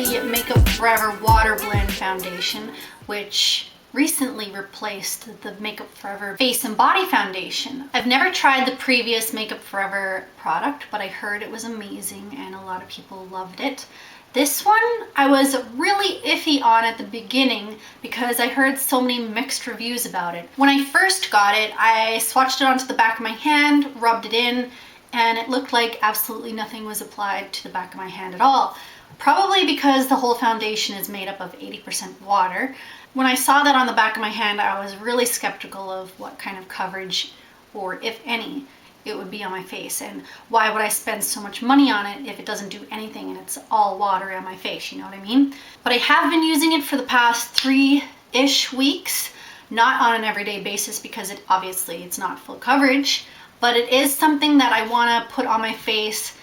the Makeup Forever Water Blend Foundation, which recently replaced the Makeup Forever Face and Body Foundation. I've never tried the previous Makeup Forever product, but I heard it was amazing and a lot of people loved it. This one I was really iffy on at the beginning because I heard so many mixed reviews about it. When I first got it, I swatched it onto the back of my hand, rubbed it in, and it looked like absolutely nothing was applied to the back of my hand at all. Probably because the whole foundation is made up of 80% water. When I saw that on the back of my hand, I was really skeptical of what kind of coverage, or if any, it would be on my face, and why would I spend so much money on it if it doesn't do anything and it's all water on my face, you know what I mean? But I have been using it for the past 3-ish weeks, not on an everyday basis because obviously it's not full coverage, but it is something that I want to put on my face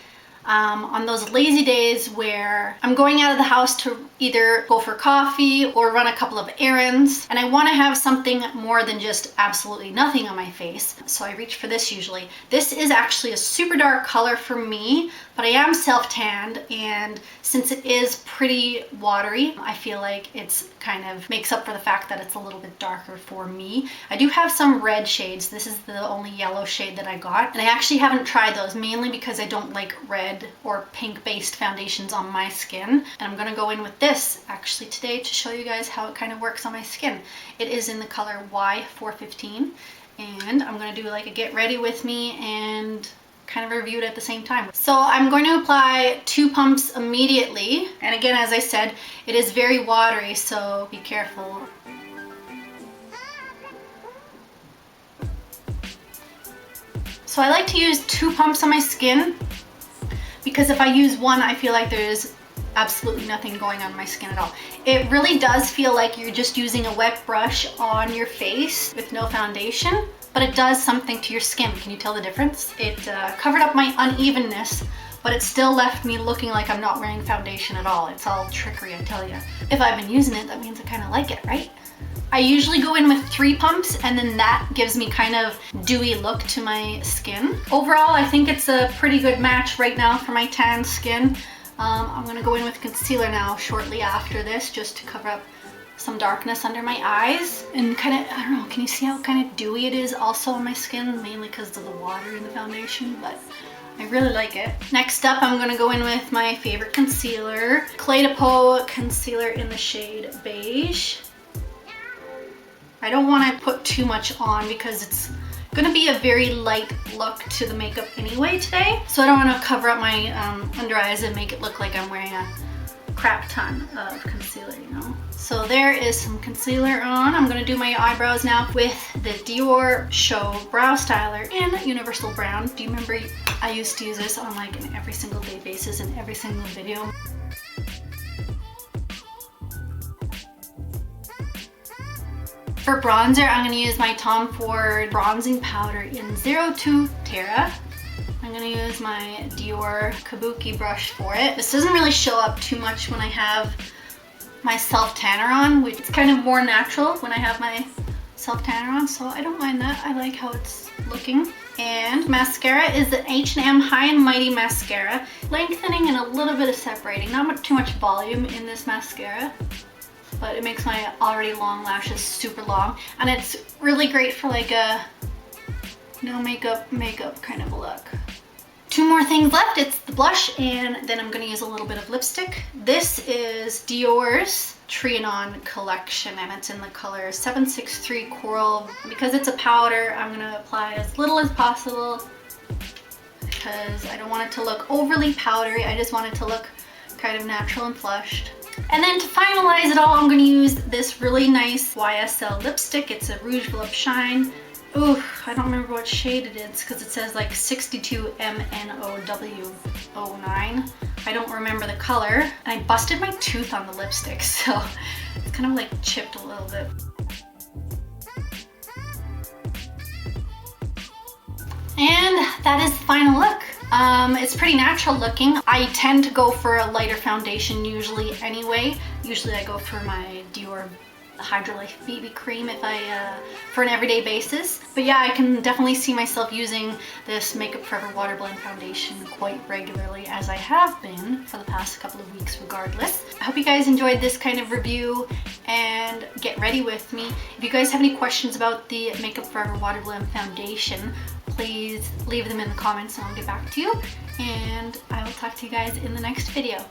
on those lazy days where I'm going out of the house to either go for coffee or run a couple of errands, and I want to have something more than just absolutely nothing on my face. So I reach for this usually. This is actually a super dark color for me, but I am self-tanned, and since it is pretty watery, I feel like it's kind of makes up for the fact that it's a little bit darker for me. I do have some red shades. This is the only yellow shade that I got, and I actually haven't tried those, mainly because I don't like red or pink based foundations on my skin. And I'm gonna go in with this actually today to show you guys how it kind of works on my skin. It is in the color Y415, and I'm gonna do like a get ready with me and kind of review it at the same time. So I'm going to apply 2 pumps immediately, and again, as I said, it is very watery, so be careful. So I like to use 2 pumps on my skin because if I use one, I feel like there's absolutely nothing going on my skin at all. It really does feel like you're just using a wet brush on your face with no foundation, but it does something to your skin. Can you tell the difference? It covered up my unevenness, but it still left me looking like I'm not wearing foundation at all. It's all trickery, I tell you. If I've been using it, that means I kind of like it, right? I usually go in with 3 pumps, and then that gives me kind of dewy look to my skin. Overall, I think it's a pretty good match right now for my tan skin. I'm gonna go in with concealer now shortly after this, just to cover up some darkness under my eyes. And kind of, I don't know, can you see how kind of dewy it is also on my skin? Mainly because of the water in the foundation, but I really like it. Next up, I'm gonna go in with my favorite concealer, Clé de Peau concealer in the shade Beige. I don't want to put too much on because it's gonna be a very light look to the makeup anyway today. So I don't want to cover up my under eyes and make it look like I'm wearing a crap ton of concealer, you know. So there is some concealer on. I'm gonna do my eyebrows now with the Diorshow Brow Styler in Universal Brown. Do you remember I used to use this on like an every single day basis in every single video? For bronzer, I'm going to use my Tom Ford bronzing powder in 02 Terra. I'm going to use my Dior Kabuki brush for it. This doesn't really show up too much when I have my self-tanner on, which is kind of more natural when I have my self-tanner on, so I don't mind that. I like how it's looking. And mascara is the H&M High and Mighty Mascara. Lengthening and a little bit of separating. Not too much volume in this mascara, but it makes my already long lashes super long, and it's really great for like a no makeup kind of a look. 2 more things left. It's the blush, and then I'm going to use a little bit of lipstick. This is Dior's Trianon collection, and it's in the color 763 Coral. Because it's a powder, I'm going to apply as little as possible because I don't want it to look overly powdery. I just want it to look kind of natural and flushed. And then to finalize it all, I'm going to use this really nice YSL lipstick. It's a Rouge Volupte Shine. Ooh, I don't remember what shade it is because it says like 62 MNOW09. I don't remember the color. And I busted my tooth on the lipstick, so it's kind of like chipped a little bit. And that is the final look. It's pretty natural looking. I tend to go for a lighter foundation usually anyway. Usually I go for my Dior the Hydro Life BB cream if for an everyday basis. But yeah, I can definitely see myself using this Makeup Forever Water Blend Foundation quite regularly, as I have been for the past couple of weeks regardless. I hope you guys enjoyed this kind of review, and get ready with me. If you guys have any questions about the Makeup Forever Water Blend Foundation, please leave them in the comments and I'll get back to you. And I will talk to you guys in the next video.